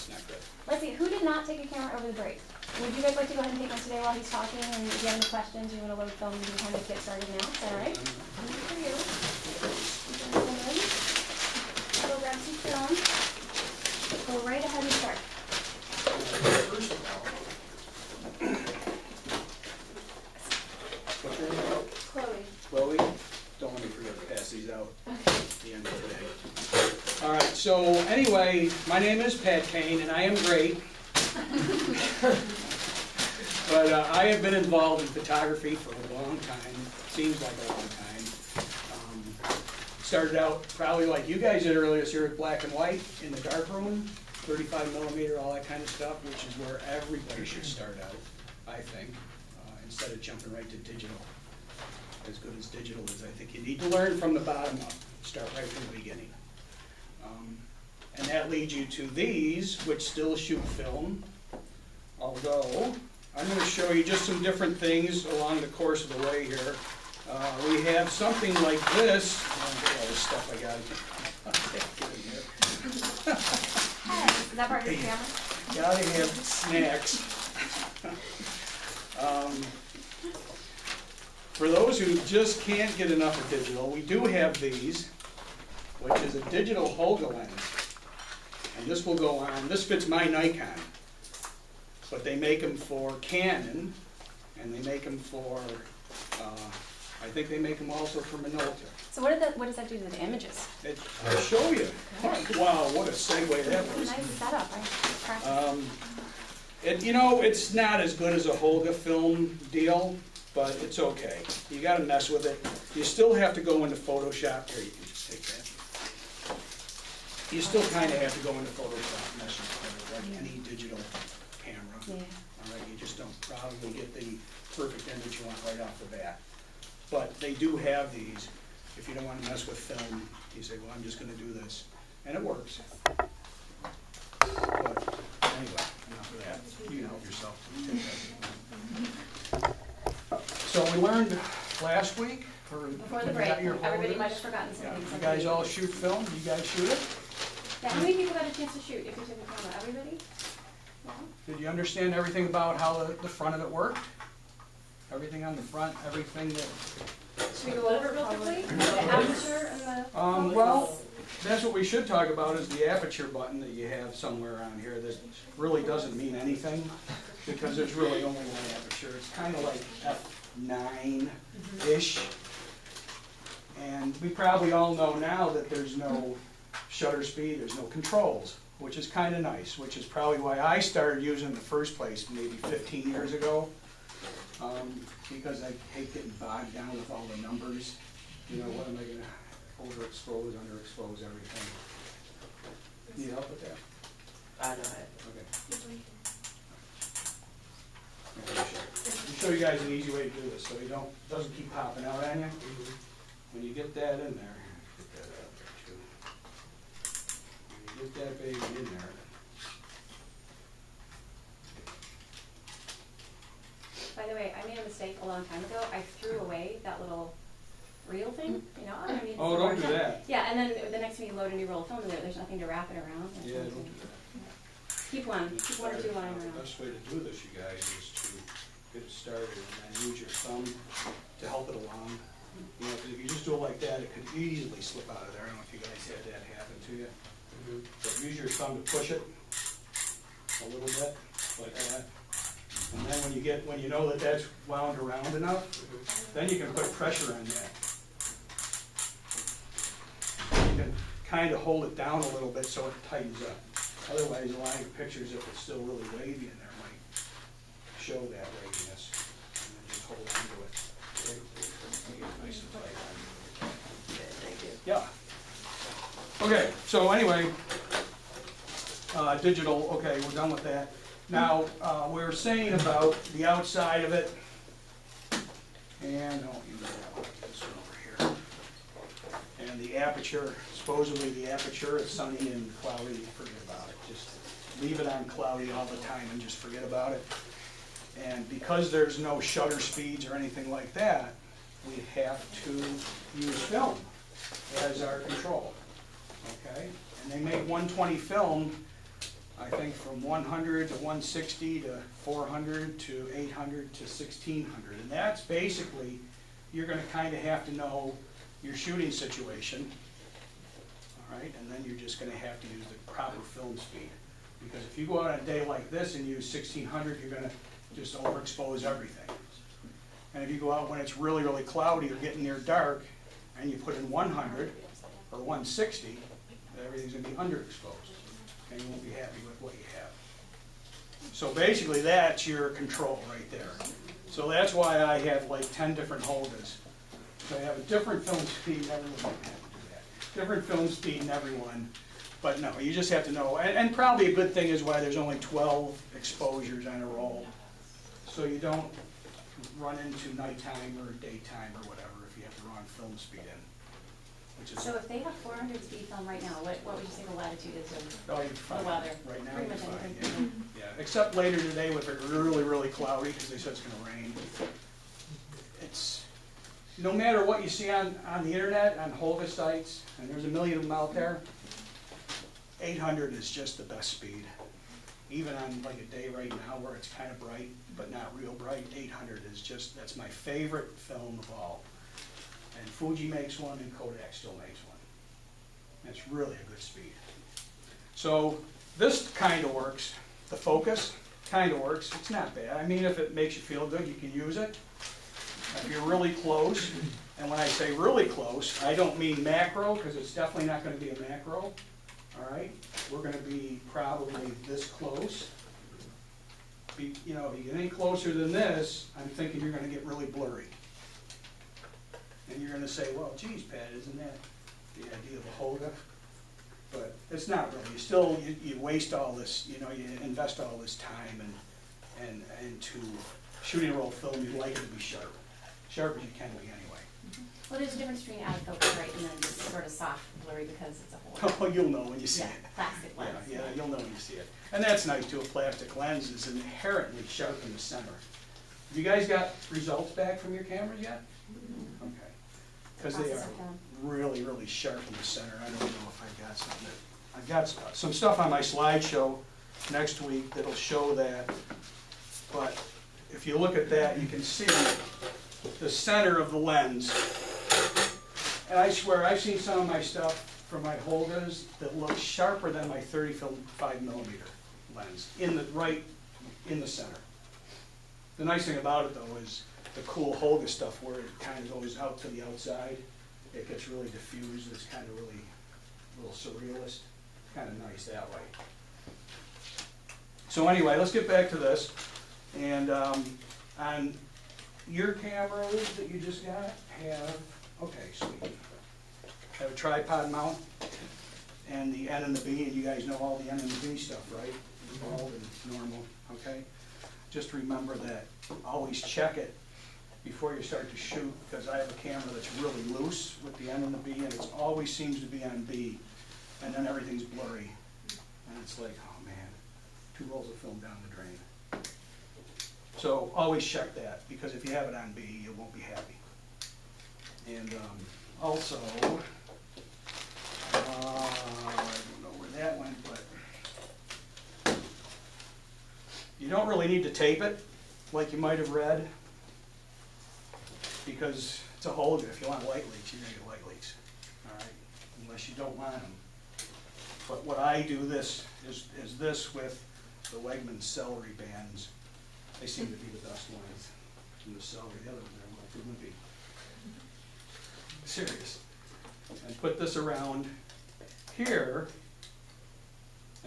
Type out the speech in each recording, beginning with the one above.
that's not good. Let's see, who did not take a camera over the break? Would you guys like to go ahead and take one today while he's talking? And if you have any questions, you want to load film, you can kind of get started now. Is that all right? For you. Go grab some film. Go right ahead and start. First of all, what's your name? Chloe. Chloe, don't let me forget to pass these out Okay. at the end of the day. All right, so anyway, my name is Pat Cain, and I am great. But I have been involved in photography for a long time. Seems like a long time. Started out probably like you guys did earlier this year with black and white in the darkroom, 35 millimeter, all that kind of stuff, which is where everybody should start out, I think, instead of jumping right to digital. As good as digital is, I think you need to learn from the bottom up. Start right from the beginning. And that leads you to these, which still shoot film, although I'm going to show you just some different things along the course of the way here. We have something like this. All this stuff I got in Hey, is that part of the camera? Gotta have snacks. For those who just can't get enough of digital, we do have these, which is a digital HOLGA lens. And this will go on, this fits my Nikon, but they make them for Canon, and they make them for, I think they make them also for Minolta. So what does that do to the images? I'll show you. Wow, what a segue that was. Nice setup. You know, it's not as good as a HOLGA film deal, but it's okay. You got to mess with it. You still have to go into Photoshop. Here, you can just take that. You still kind of have to go into Photoshop, mess with it, like any digital camera. Yeah. All right, you just don't probably get the perfect image you want right off the bat. But they do have these. If you don't want to mess with film, you say, well, I'm just going to do this. And it works. But anyway, enough of that. You can help yourself. So we learned last week, Before the break, everybody might have forgotten something. You guys all shoot film? You guys shoot it? Yeah, how many people got a chance to shoot if you took a camera? Everybody? Yeah. Did you understand everything about how the front of it worked? Everything on the front, everything that... Should we go over it real quickly? The aperture and the... Well, that's what we should talk about is the aperture button that you have somewhere around here that really doesn't mean anything because there's really only one aperture. It's kind of like F9-ish. And we probably all know now that there's no shutter speed, there's no controls, which is kind of nice, which is probably why I started using it in the first place maybe 15 years ago. Because I hate getting bogged down with all the numbers. You know, what am I going to overexpose, underexpose, everything? Need help with that? I know it. Okay. I'll show you guys an easy way to do this so it doesn't keep popping out on you. When you get that in there, get that out there too. When you get that baby in there, By the way, I made a mistake a long time ago. I threw away that little reel thing, you know? I mean, oh, don't do that. Yeah, and then the next time you load a new roll of film in there, there's nothing to wrap it around. Yeah, don't do that. Keep one or two lying The around. best way to do this, you guys, is to get it started and then use your thumb to help it along. You know, because if you just do it like that, it could easily slip out of there. I don't know if you guys had that happen to you. But use your thumb to push it a little bit, like that. And then when you know that that's wound around enough, then you can put pressure on that. You can kind of hold it down a little bit so it tightens up. Otherwise, a lot of pictures, if it's still really wavy in there, might show that waviness. And then just hold on to it. Make it nice and tight. Thank you. Yeah. Okay, so anyway, digital, okay, we're done with that. Now, we were saying about the outside of it, and I'll use this one over here. And the aperture, supposedly the aperture is sunny and cloudy, forget about it. Just leave it on cloudy all the time and just forget about it. And because there's no shutter speeds or anything like that, we have to use film as our control. Okay? And they make 120 film, I I think from 100 to 160 to 400 to 800 to 1600. And that's basically, you're going to kind of have to know your shooting situation, all right? And then you're just going to have to use the proper film speed. Because if you go out on a day like this and use 1600, you're going to just overexpose everything. And if you go out when it's really, really cloudy or getting near dark, and you put in 100 or 160, everything's going to be underexposed, and you won't be happy with what you have. So basically, that's your control right there. So that's why I have like 10 different HOLGAs. So I have a different film speed in everyone. Have to do that. Different film speed in everyone. But no, you just have to know. And probably a good thing is why there's only 12 exposures on a roll. So you don't run into nighttime or daytime or whatever if you have the wrong film speed in. Which is So if they have 400 speed film right now, what would you say the latitude is of you're fine. the weather? Right now Pretty you're much fine. anything. Yeah. Except later today with it really, really cloudy because they said it's going to rain. It's no matter what you see on the internet, on HOLGA sites, and there's a million of them out there, 800 is just the best speed. Even on like a day right now where it's kind of bright, but not real bright, 800 is just, that's my favorite film of all. And Fuji makes one and Kodak still makes one. It's really a good speed. So this kind of works. The focus kind of works. It's not bad. I mean, if it makes you feel good, you can use it. If you're really close, and when I say really close, I don't mean macro, because it's definitely not going to be a macro. All right? We're going to be probably this close. You know, if you get any closer than this, I'm thinking you're going to get really blurry. And you're going to say, well, geez, Pat, isn't that the idea of a HOLGA? But it's not really. You still, you waste all this, you know, you invest all this time and into shooting a roll film, you like it to be sharp. Sharp as you can be anyway. Well, there's a difference between out of focus, right, and then just sort of soft blurry because it's a whole. Oh, you'll know when you see Yeah, it. plastic lens. Yeah, you'll know when you see it. And that's nice too, a plastic lens is inherently sharp in the center. Have you guys got results back from your cameras yet? Okay. Because they Process are of film. really, really sharp in the center. I don't know if I got something. I've got some stuff on my slideshow next week that'll show that. But if you look at that, you can see the center of the lens. And I swear, I've seen some of my stuff from my HOLGAs that look sharper than my 35 millimeter lens, right in the center. The nice thing about it, though, is the cool HOLGA stuff where it kind of goes out to the outside. It gets really diffused. It's kind of really a little surrealist. Kind of nice that way. So anyway, let's get back to this. And on your cameras that you just got have, okay, sweet. Have a tripod mount and the N and the B, and you guys know all the N and the B stuff, right? All the normal, okay? Just remember that. Always check it before you start to shoot, because I have a camera that's really loose with the N and the B, and it always seems to be on B, and then everything's blurry. And it's like, oh man, 2 rolls of film down the drain. So always check that, because if you have it on B, you won't be happy. And also, I don't know where that went, but you don't really need to tape it, like you might have read, because it's a HOLGA. If you want light leaks, you're going to get light leaks, all right, unless you don't want them. But what I do this is this with the Wegmans celery bands. They seem to be the best ones. And the celery, the other one, they're like wimpy. Serious. And put this around here.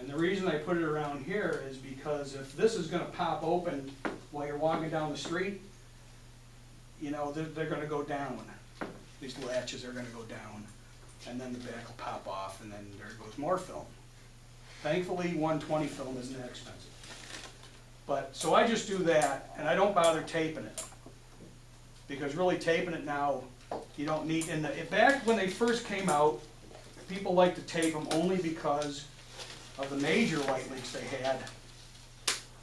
And the reason I put it around here is because if this is going to pop open while you're walking down the street, you know, they're going to go down. These latches are going to go down. And then the back will pop off, and then there goes more film. Thankfully, 120 film isn't that expensive. But, so I just do that, and I don't bother taping it. Because really taping it now, you don't need, back when they first came out, people liked to tape them only because of the major light leaks they had.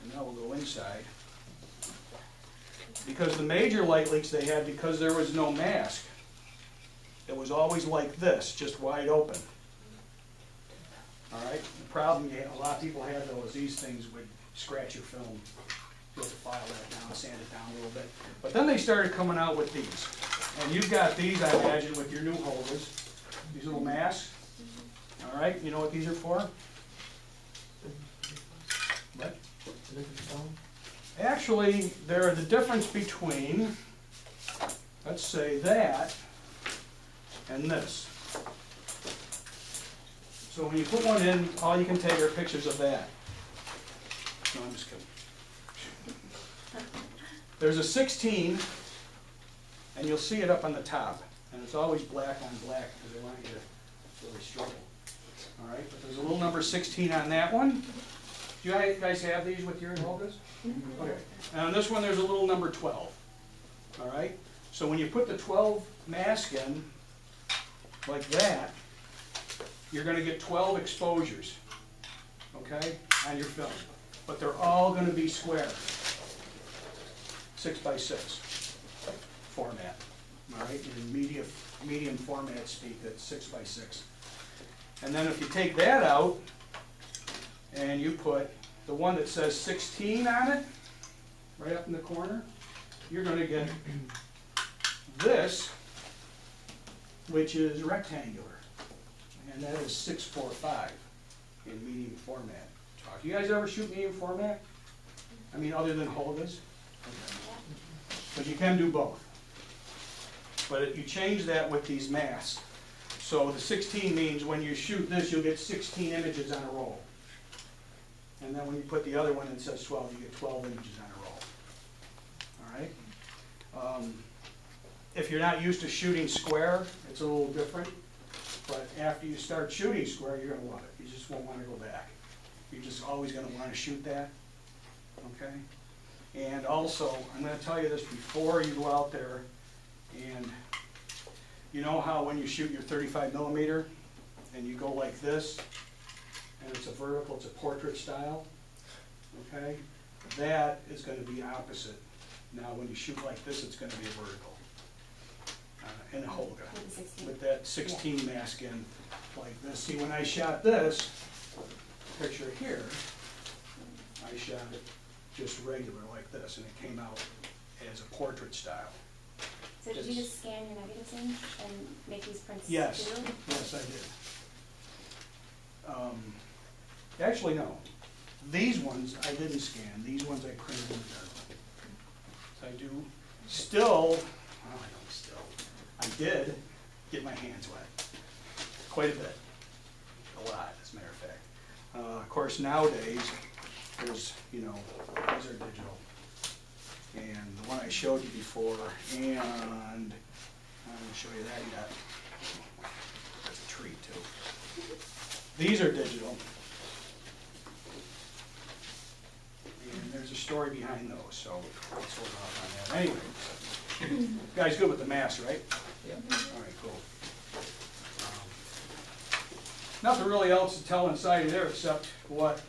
And now we'll go inside. Because the major light leaks they had, because there was no mask. It was always like this, just wide open. All right, the problem a lot of people have though is these things would scratch your film. You have to file that down, sand it down a little bit. But then they started coming out with these. And you've got these, I imagine, with your new HOLGAs. These little masks. All right, you know what these are for? What? Actually, they're the difference between, let's say, that and this. So when you put one in, all you can take are pictures of that. No, I'm just kidding. There's a 16, and you'll see it up on the top. And it's always black on black because they want you to really struggle. All right, but there's a little number 16 on that one. Do you guys have these with your HOLGAs? Okay. And on this one, there's a little number 12. All right? So when you put the 12 mask in, like that, you're going to get 12 exposures, okay, on your film. But they're all going to be square, 6x6 format. All right? In medium format speak, that's 6x6. And then if you take that out, and you put the one that says 16 on it, right up in the corner, you're going to get this, which is rectangular. And that is 645 in medium format. Do you guys ever shoot medium format? I mean, other than HOLGAs? But you can do both. But you change that with these masks. So the 16 means when you shoot this, you'll get 16 images on a roll. And then when you put the other one that says 12, you get 12 images on a roll. All right? If you're not used to shooting square, it's a little different. But after you start shooting square, you're going to love it. You just won't want to go back. You're just always going to want to shoot that. Okay? And also, I'm going to tell you this before you go out there. And you know how when you shoot your 35 millimeter and you go like this, and it's a vertical, it's a portrait style, okay? That is going to be opposite. Now when you shoot like this, it's going to be a vertical. In a HOLGA. With that 16 mask in like this. See, when I shot this picture here, I shot it just regular like this, and it came out as a portrait style. So did you just scan your negatives in and make these prints too? Yes, yes, I did. Actually, no. These ones I didn't scan. These ones I printed in there. So I do still, well, I don't still, I did get my hands wet. Quite a bit. A lot, as a matter of fact. Of course, nowadays, there's, you know, these are digital. And the one I showed you before, and I'm going to show you that yet. That's a treat, too. These are digital. And there's a story behind those, so let's hold off on that. Anyway, you guys good with the mask, right? Yeah. All right, cool. Nothing really else to tell inside of there except what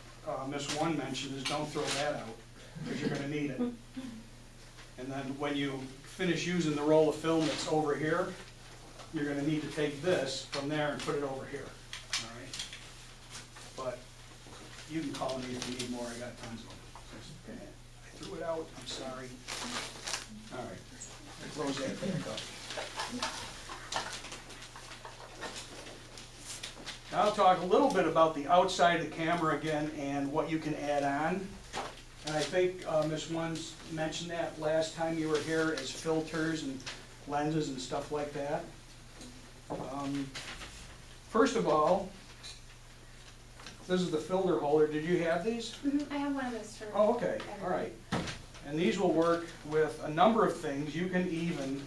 Miss One mentioned is don't throw that out, because you're going to need it. And then when you finish using the roll of film that's over here, you're going to need to take this from there and put it over here. All right? But you can call me if you need more. I got tons of them. I threw it out. I'm sorry. All right. Close that back up. Now I'll talk a little bit about the outside of the camera again and what you can add on. And I think Ms. Ones mentioned that last time you were here as filters and lenses and stuff like that. First of all, this is the filter holder. Did you have these? I have one of those for Oh, okay. All right. And these will work with a number of things. You can even,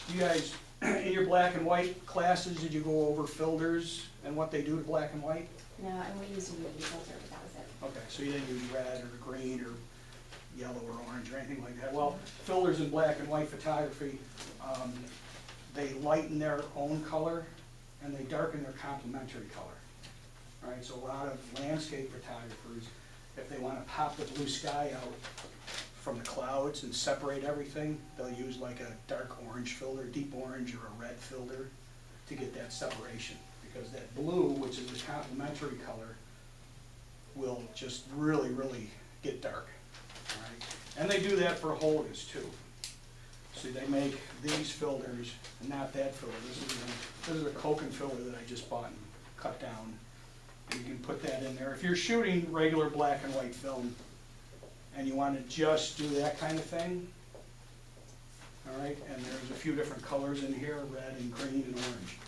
you guys, in your black and white classes, did you go over filters and what they do to black and white? No, and we used a UV filter, but that was it. Okay, so you didn't use red or green or yellow or orange or anything like that. Well, filters in black and white photography, they lighten their own color and they darken their complementary color. All right, so a lot of landscape photographers, if they want to pop the blue sky out from the clouds and separate everything, they'll use like a dark orange filter, deep orange, or a red filter. to get that separation, because that blue, which is the complementary color, will just really, really get dark. All right? And they do that for HOLGAs too. See, they make these filters, and not that filter. This is a Coke and filter that I just bought and cut down. And you can put that in there. If you're shooting regular black and white film, and you want to just do that kind of thing, all right, and there's a few different colors in here, red and green and orange.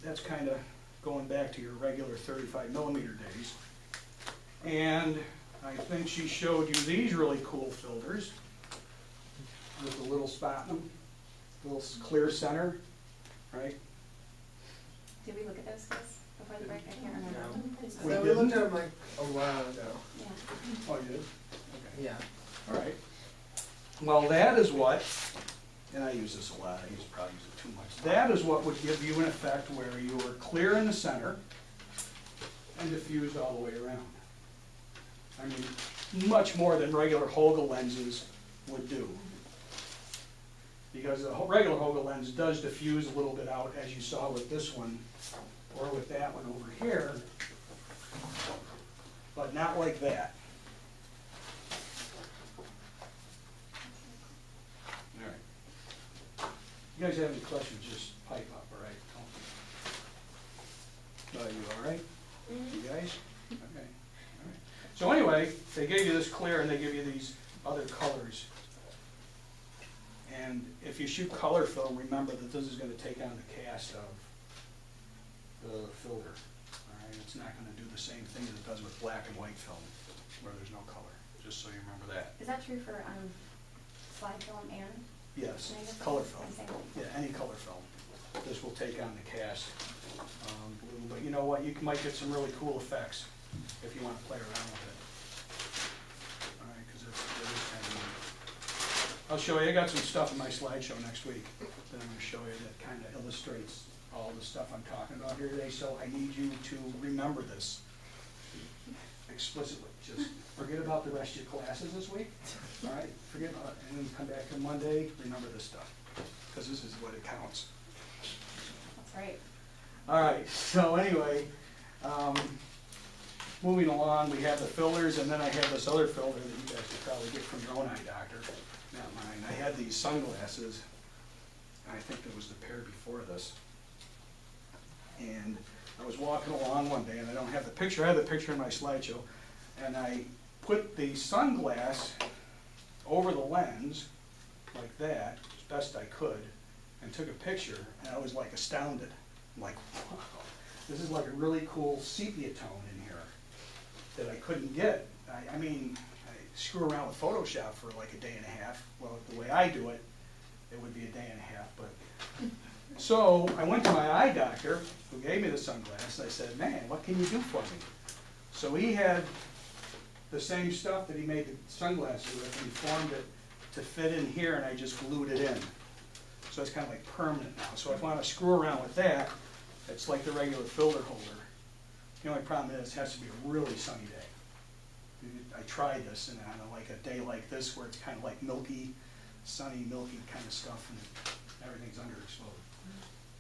That's kind of going back to your regular 35mm days. And I think she showed you these really cool filters with the little spot in them, little clear center, right? Did we look at those guys before the break? I can't remember. No. We So we didn't? looked at them like a while ago. Yeah. Oh, you did? Okay. Yeah. All right. Well, that is what, and I use this a lot, I probably use it too much. That is what would give you an effect where you are clear in the center and diffused all the way around. I mean, much more than regular HOLGA lenses would do. Because the regular HOLGA lens does diffuse a little bit out, as you saw with this one, or with that one over here, but not like that. All right. You guys have any questions, just pipe up, all right? Are you all right? You guys? Okay. All right. So anyway, they gave you this clear and they give you these other colors. And if you shoot color film, remember that this is going to take on the cast of the filter. All right? It's not going to do the same thing that it does with black and white film, where there's no color, just so you remember that. Is that true for slide film and? Yes, negative color film? film. Same thing. Yeah, any color film. This will take on the cast blue. But you know what? You might get some really cool effects if you want to play around with it. All right, because it is kind of neat. I'll show you. I got some stuff in my slideshow next week that I'm going to show you that kind of illustrates all the stuff I'm talking about here today. So I need you to remember this explicitly. Just forget about the rest of your classes this week. All right, forget about it. And then come back on Monday, remember this stuff, because this is what it counts. That's right. All right, so anyway, moving along, we have the filters, and then I have this other filter that you guys could probably get from your own eye doctor, not mine. I had these sunglasses, I think it was the pair before this, and I was walking along one day, and I don't have the picture, I have the picture in my slideshow, and I put the sunglass over the lens, like that, as best I could, and took a picture, and I was like astounded. I'm like, wow, this is like a really cool sepia tone in here that I couldn't get. I mean, I screw around with Photoshop for like a day and a half. Well, the way I do it, it would be a day and a half, but. So I went to my eye doctor, who gave me the sunglasses. I said, man, what can you do for me? So he had the same stuff that he made the sunglasses with, and he formed it to fit in here, and I just glued it in. So it's kind of like permanent now. So if I want to screw around with that, it's like the regular filter holder. The only problem is it has to be a really sunny day. I tried this, and on like a day like this where it's kind of like milky, sunny, milky kind of stuff, and everything's underexposed.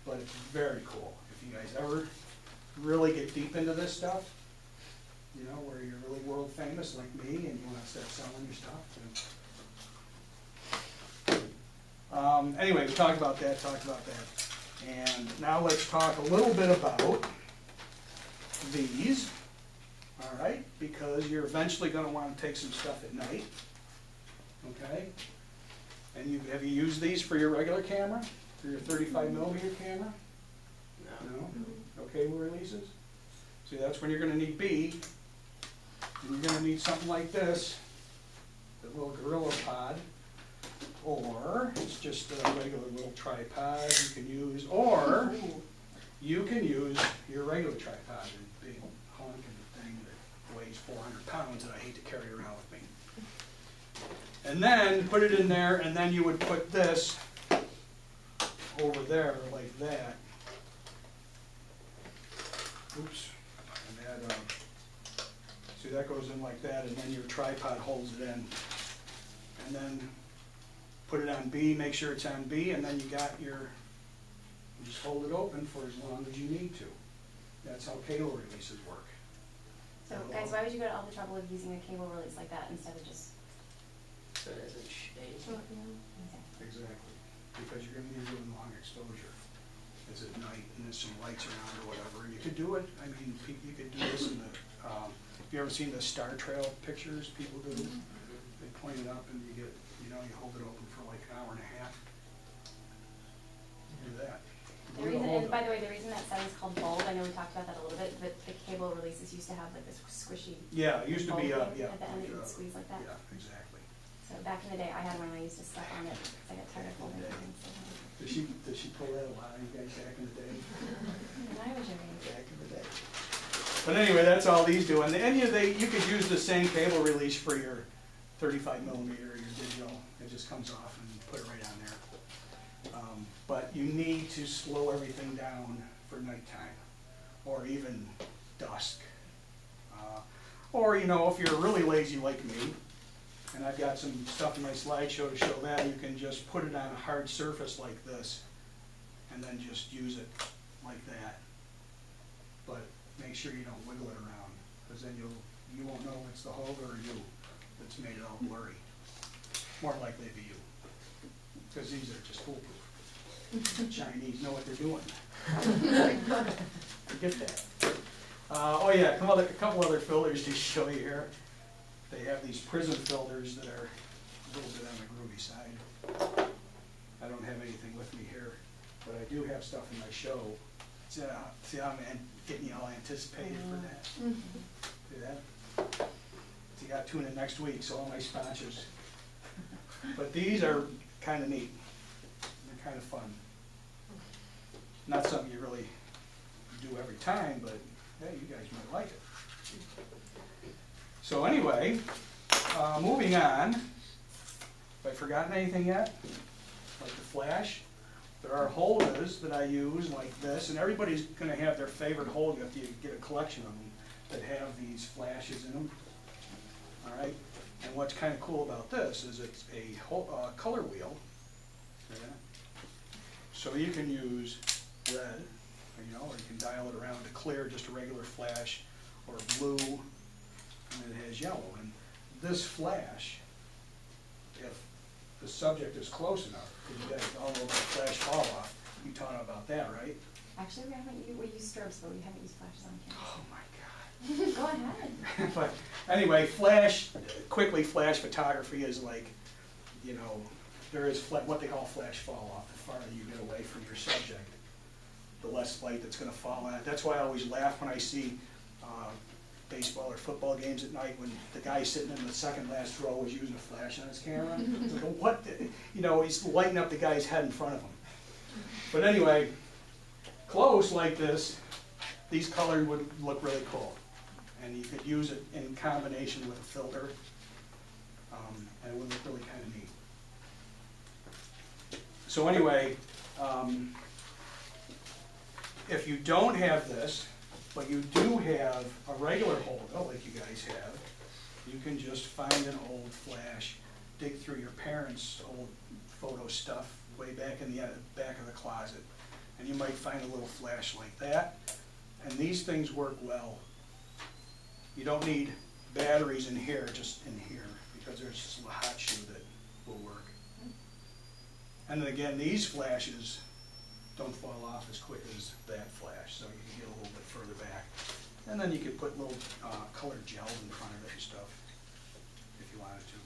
But it's very cool. If you guys ever really get deep into this stuff, you know, where you're really world famous like me and you want to start selling your stuff. Anyway, we talked about that. And now let's talk a little bit about these, all right? Because you're eventually going to want to take some stuff at night, okay? And have you used these for your regular camera, for your 35mm camera? No? Okay, releases? See, that's when you're going to need B. And you're going to need something like this, the little Gorilla Pod, or it's just a regular little tripod you can use, or you can use your regular tripod, a big honking thing that weighs 400 pounds that I hate to carry around with me. And then put it in there, and then you would put this over there like that. Oops. And that, see, that goes in like that, and then your tripod holds it in. And then put it on B, make sure it's on B, and then you got your You just hold it open for as long as you need to. That's how cable releases work. So guys, why would you go to all the trouble of using a cable release like that instead of just? So it doesn't shade. Exactly, because you're gonna be doing long exposure. It's at night and there's some lights around or whatever. You could do it, I mean, you could do this in the, have you ever seen the Star Trail pictures people do? They point it up and you get, you know, you hold it open for like an hour and a half. Do that. The reason, and by the way, the reason that setting is called bulb, I know we talked about that a little bit, but the cable releases used to have like this squishy. Yeah, it used to be, bulb yeah. at the end, you could squeeze like that. Yeah, exactly. So back in the day, I had one and I used to step on it because I got tired of holding things. Did she pull that a lot of you guys back in the day? When I was your age. Back in the day. But anyway, that's all these do. And you could use the same cable release for your 35 millimeter, your digital. It just comes off and you put it right on there. But you need to slow everything down for nighttime or even dusk. Or, you know, if you're really lazy like me, and I've got some stuff in my slideshow to show that, you can just put it on a hard surface like this and then just use it like that. But make sure you don't wiggle it around, because then you won't know it's the HOLGA or you that's made it all blurry. More likely to be you, because these are just foolproof. The Chinese know what they're doing. Forget that. Oh yeah, a couple other filters to show you here. They have these prism filters that are a little bit on the groovy side. I don't have anything with me here, but I do have stuff in my show. See how I'm getting you all anticipated for that? See that? So you got to tune in next week, so all my sponsors. But these are kind of neat. They're kind of fun. Not something you really do every time, but hey, you guys might like it. So anyway, moving on. Have I forgotten anything yet? Like the flash? There are HOLGAs that I use like this, and everybody's going to have their favorite HOLGA if you get a collection of them that have these flashes in them. All right? And what's kind of cool about this is it's a color wheel. See that? So you can use red, you know, or you can dial it around to clear, just a regular flash, or blue, and it has yellow. And this flash, if the subject is close enough, because you guys all know about flash fall off, you taught about that, right? Actually, we use strobes, but we haven't used flashes on camera. Oh my God. Go ahead. But anyway, quickly flash photography is like, you know, there is what they call flash fall off. The farther you get away from your subject, the less light that's going to fall on it. That's why I always laugh when I see baseball or football games at night when the guy sitting in the second last row is using a flash on his camera. Like, what? You know, he's lighting up the guy's head in front of him. But anyway, close like this, these colors would look really cool. And you could use it in combination with a filter, and it would look really kind of neat. So anyway, if you don't have this, but you do have a regular HOLGA, like you guys have, you can just find an old flash, dig through your parents' old photo stuff way back in the back of the closet, and you might find a little flash like that. And these things work well. You don't need batteries in here, just in here, because there's just a hot shoe that will work. And then again, these flashes don't fall off as quick as that flash, so you can get a little bit further back. And then you could put little colored gels in front of it and stuff, if you wanted to.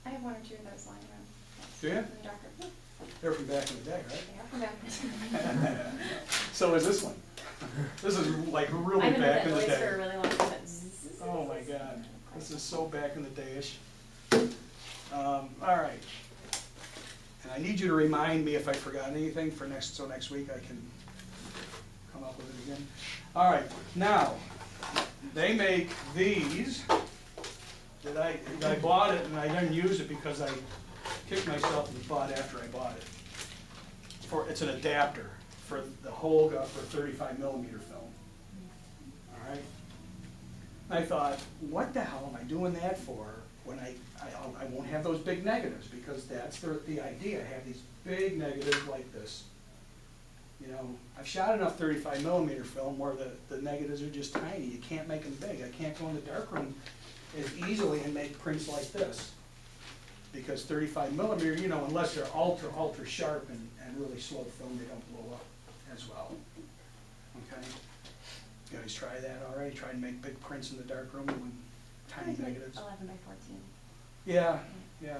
I have one or two of those lying around. Do you? In the dark room. They're from back in the day, right? They are from back in the day. So is this one. This is like really I've been with back in that the noise day. for a really long time. Oh my God, this is so back in the day-ish. All right. And I need you to remind me if I forgot anything for next week I can come up with it again. All right, now, they make these that I bought it and I didn't use it because I kicked myself in the butt after I bought it. It's an adapter for the HOLGA for 35 millimeter film. All right. I thought, what the hell am I doing that for when I won't have those big negatives, because that's the idea. I have these big negatives like this, You know, I've shot enough 35 millimeter film where the negatives are just tiny. You can't make them big. I can't go in the darkroom as easily and make prints like this. Because 35 millimeter, you know, unless they're ultra sharp and really slow film, they don't blow up as well. Okay? You guys try that already? Try and make big prints in the darkroom with tiny negatives? 11 by 14. Yeah, yeah.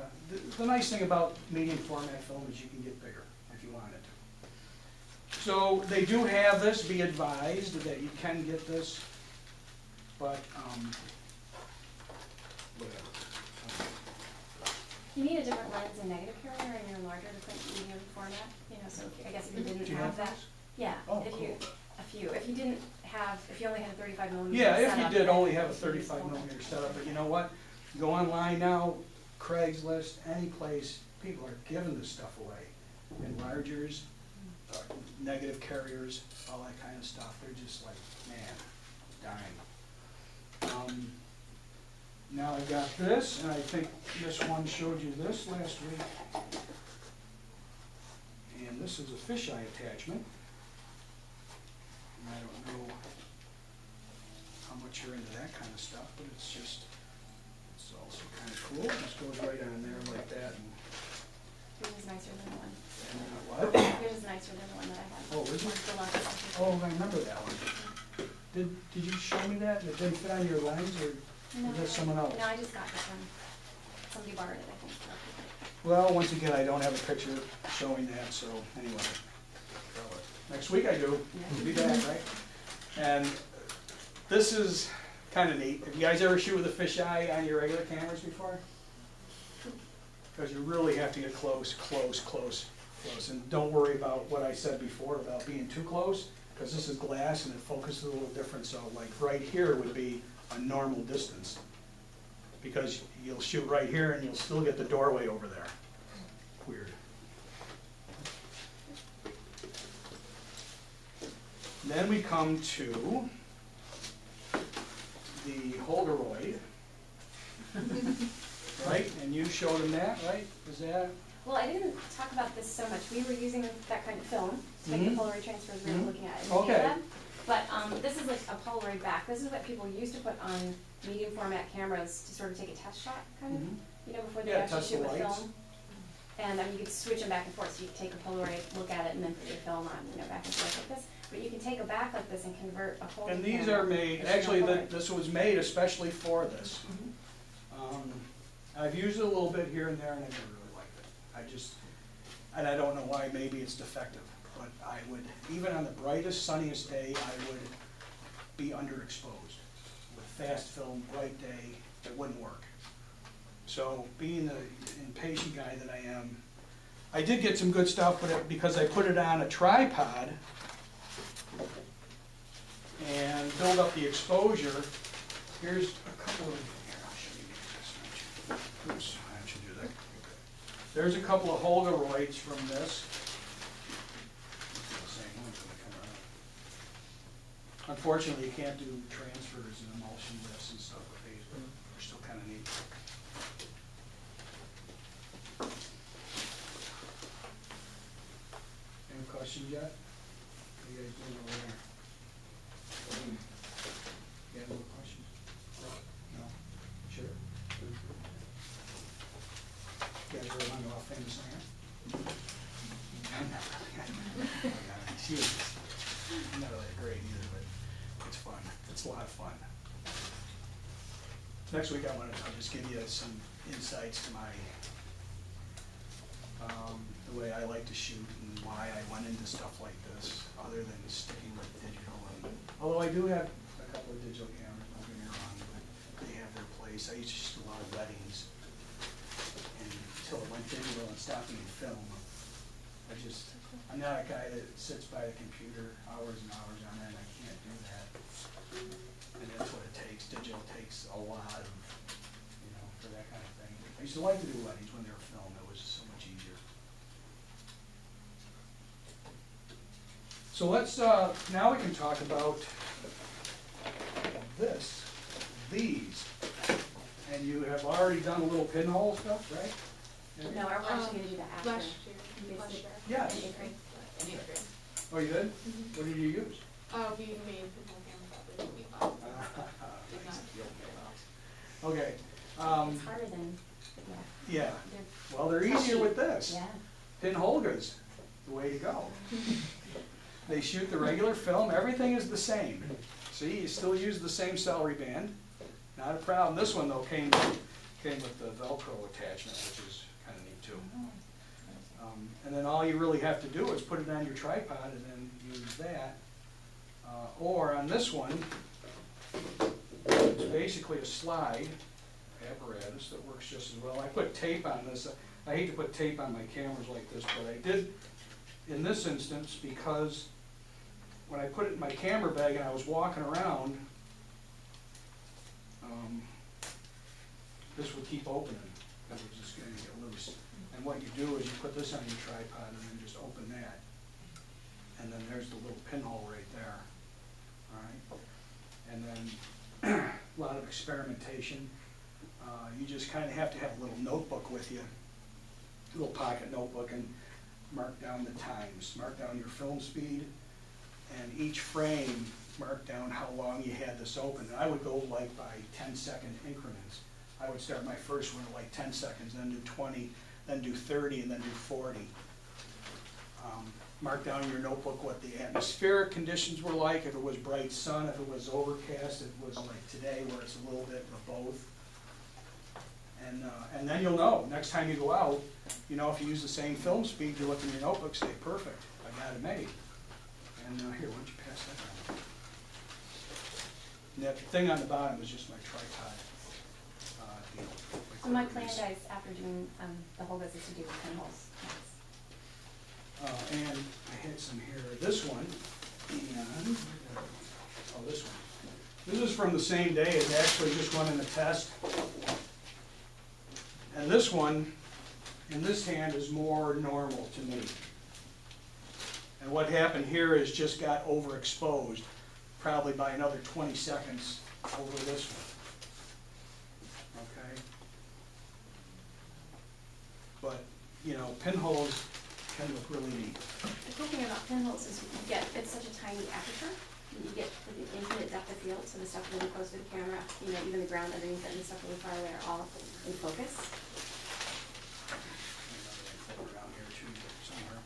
The nice thing about medium format film is you can get bigger if you want it. So they do have this, be advised that you can get this, but whatever. You need a different lens and negative carrier in your larger to print medium format, you know, so I guess if you didn't Do you have that. those? Yeah, Oh, if you, cool. a few. If you didn't have, if you only had a 35 millimeter Yeah, if setup, you did then only have a you use 35 full millimeter length. setup, but you know what? Go online now, Craigslist, any place, people are giving this stuff away. Enlargers, negative carriers, all that kind of stuff. They're just like, man, dying. Now I've got this, and I think this one showed you this last week. And this is a fisheye attachment. And I don't know how much you're into that kind of stuff, but it's also kind of cool. It just goes right on there like that. And Yours is nicer than the one. what? Yours is nicer than the one that I had. Oh, is it? The lens is Oh, I remember that one. Did you show me that? It didn't fit on your lens, or No, is that someone else? No, I just got this one. Somebody borrowed it, I think. Well, once again, I don't have a picture showing that, so anyway. Next week I do. We'll be back, right? And this is kind of neat. Have you guys ever shoot with a fisheye on your regular cameras before? Because you really have to get close. And don't worry about what I said before about being too close, because this is glass and it focuses a little different. So like right here would be a normal distance, because you'll shoot right here and you'll still get the doorway over there. Weird. Then we come to the HOLGA, right? And you showed him that, right? Is that? Well, I didn't talk about this so much. We were using that kind of film to make the Polaroid transfers we were looking at in the Okay. lab. But this is like a Polaroid back. This is what people used to put on medium format cameras to sort of take a test shot, kind of, you know, before they actually test the shoot with lights. film. And you could switch them back and forth, so you could take a Polaroid, look at it, and then put your film on, you know, back and forth like this. But you can take a back like this and convert a whole. And these are made, actually, this was made especially for this. I've used it a little bit here and there, and I never really liked it. And I don't know why, maybe it's defective, but I would, even on the brightest, sunniest day, I would be underexposed. With fast film, bright day, it wouldn't work. So being the impatient guy that I am, I did get some good stuff, but because I put it on a tripod and build up the exposure, here's a couple of, here, I'll show you this. Oops, I should do that. There's a couple of HOLGA from this. Unfortunately, you can't do transfers and emulsion lifts and stuff with these, but they're still kind of neat. Any questions yet? What are you guys doing over there? You have any questions? No? Sure? You guys really want to know how famous I am? I'm not really great either, but it's fun. It's a lot of fun. Next week I'll just give you some insights to my the way I like to shoot and why I went into stuff like this, other than sticking with digital. Although I do have a couple of digital cameras, don't get me wrong, but they have their place. I used to shoot a lot of weddings, and until it went digital and stopped being film, I'm not a guy that sits by the computer hours and hours on end. I can't do that. And that's what it takes. Digital takes a lot of, for that kind of thing. I used to like to do weddings when they were film. It was so much easier. So let's, now we can talk about these. And you have already done a little pinhole stuff, right? No, we're actually going to do that after. Last year. Yes. In eighth grade. Oh, you did? What did you use? We made pinhole cameras that way, we thought. Did not feel very well. Okay, It's harder than, yeah, they're, well, they're easier with this. yeah. Pin HOLGA's the way to go. They shoot the regular film, everything is the same. See, you still use the same celery band, not a problem. This one though came with the Velcro attachment, which is kind of neat too. And then all you really have to do is put it on your tripod and then use that. Or on this one, it's basically a slide apparatus that works just as well. I put tape on this. I hate to put tape on my cameras like this, but I did in this instance because when I put it in my camera bag and I was walking around, this would keep opening. It was just going to get loose. And what you do is you put this on your tripod and then just open that. And then there's the little pinhole right there. All right. And then a lot of experimentation. You just kind of have to have a little notebook with you, a little pocket notebook, and mark down the times, mark down your film speed, and each frame mark down how long you had this open. And I would go like by 10-second increments. I would start my first one at like 10 seconds, then do 20, then do 30, and then do 40. Mark down in your notebook what the atmospheric conditions were like, if it was bright sun, if it was overcast, if it was like today where it's a little bit of both. And then you'll know, next time you go out, you know if you use the same film speed, you look in your notebook, say, perfect, I got it made. And here, why don't you pass that around? And that thing on the bottom is just my tripod deal. So my plan, guys, after doing the whole business, to do the pinholes. And I had some here, this one, and, oh, this one. This is from the same day, it's actually just running the test. And this one, in this hand, is more normal to me. And what happened here is just got overexposed, probably by another 20 seconds over this one. Okay? But, you know, pinholes can look really neat. The cool thing about pinholes is you get, it's such a tiny aperture, you get the infinite depth of field, so the stuff really close to the camera, you know, even the ground underneath it and the stuff really far away are all in focus. Around here too, somewhere.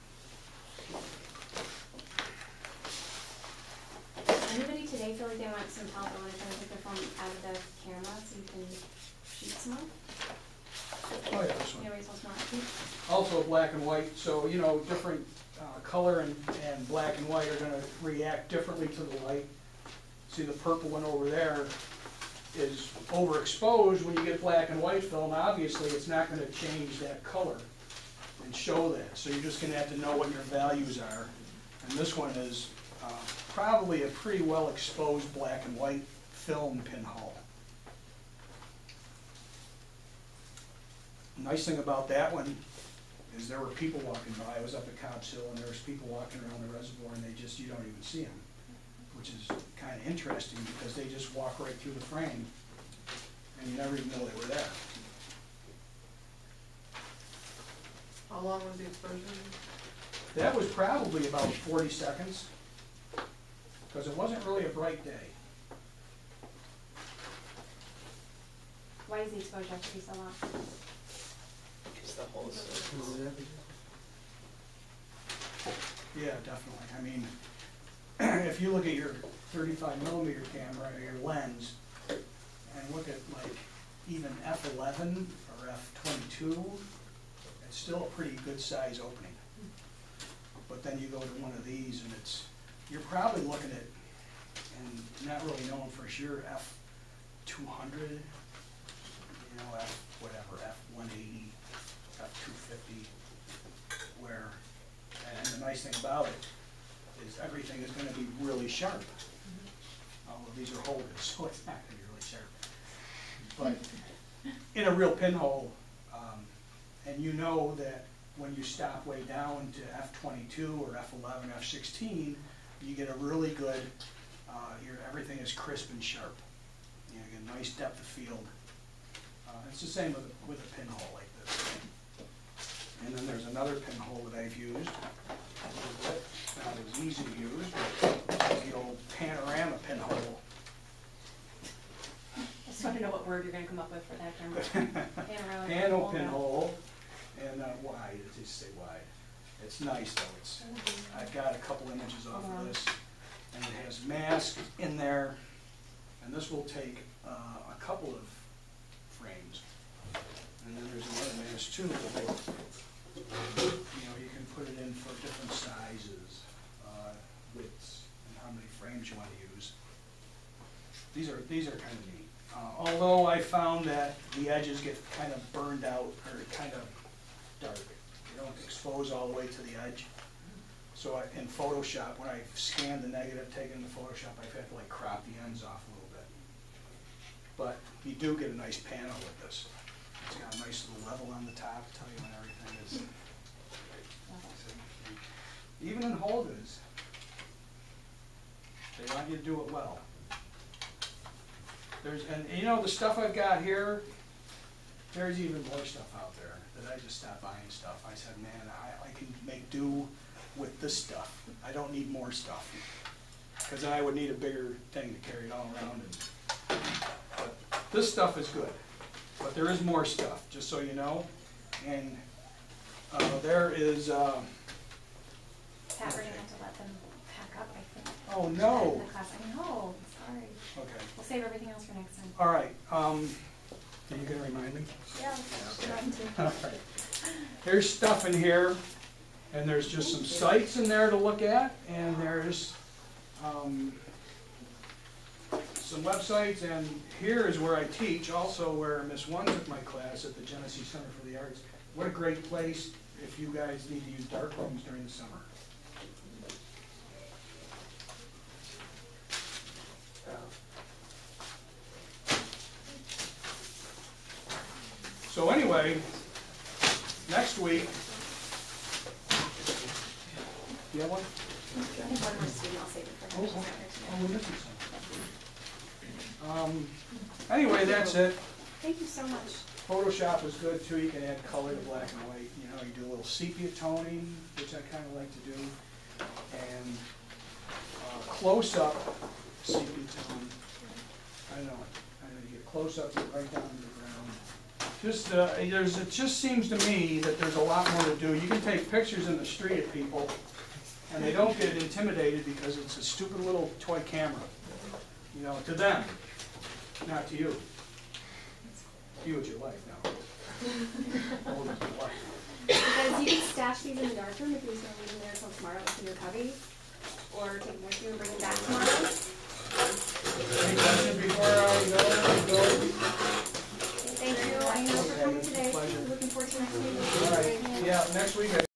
Anybody today feel like they want some help or want to take their phone out of the camera so you can shoot some more? Oh yeah, this one. You know, so smart. Also black and white, so you know, different color and black and white are going to react differently to the light. See the purple one over there is overexposed. When you get black and white film, obviously it's not going to change that color and show that. So you're just going to have to know what your values are. And this one is probably a pretty well exposed black and white film pinhole. Nice thing about that one is there were people walking by. I was up at Cobb's Hill and there was people walking around the reservoir and they just, you don't even see them, which is kind of interesting because they just walk right through the frame and you never even know they were there. How long was the exposure? That was probably about 40 seconds because it wasn't really a bright day. Why does the exposure have to be so long? It's the whole surface. Yeah, definitely. I mean, if you look at your 35 millimeter camera or your lens and look at like even f11 or f22, it's still a pretty good size opening. But then you go to one of these and it's, you're probably looking at, and not really knowing for sure, f200, you know, f180, f250, where, and the nice thing about it is everything is going to be really sharp. Although these are holders, so it's not going to be really sharp. But in a real pinhole, and you know that when you stop way down to f22 or f11, f16, you get a really good, everything is crisp and sharp. You know, you get a nice depth of field. It's the same with a pinhole like this. And then there's another pinhole that I've used. not as easy to use, but the old panorama pinhole. I just want to know what word you're gonna come up with for that camera. Panorama Panel pinhole. pinhole, and wide, it just say wide. It's nice though, I've got a couple images off of this, and it has mask in there, and this will take a couple of frames. And then there's another mask too, you can put it in for different sizes, widths, and how many frames you want to use. These are kind of neat. Although I found that the edges get kind of burned out, or kind of dark. They don't expose all the way to the edge. So in Photoshop, when I scanned the negative taken into Photoshop, I've had to like crop the ends off a little bit. But you do get a nice panel with this. It's got a nice little level on the top, tell you when everything is. Even in HOLGAs, they want you to do it well. And the stuff I've got here, there's even more stuff out there that I just stopped buying stuff. I said, man, I can make do with this stuff. I don't need more stuff. Because then I would need a bigger thing to carry it all around. But this stuff is good. But there is more stuff, just so you know. And there is... Pat, we're gonna have to let them pack up, I think. Oh, no. In the class. I know, sorry. Okay. We'll save everything else for next time. All right. Are you going to remind me? Yeah, All right. There's stuff in here, and there's just some sites in there to look at, and there's some websites, and here is where I teach, also where Miss One took my class at the Genesee Center for the Arts. What a great place if you guys need to use dark rooms during the summer. So anyway, next week, do you have one? I think one more student, I'll save it for her. She's not here today. Oh, we're missing some. Anyway, that's it. Thank you so much. Photoshop is good too. You can add color to black and white. You do a little sepia toning, which I kind of like to do, and close-up sepia tone. I know you get close-up, get right down to the ground. It just seems to me that there's a lot more to do. You can take pictures in the street of people, and they don't get intimidated because it's a stupid little toy camera. To them, not to you. You, it's your life now. Oh, it's your life. Because you can stash these in the darkroom if you're just going to leave them there until tomorrow in your cubby. Or take them with you and bring them back tomorrow. Any questions before I go? Thank you. I know for coming today. Pleasure. Looking forward to next week. All right. Yeah, next week.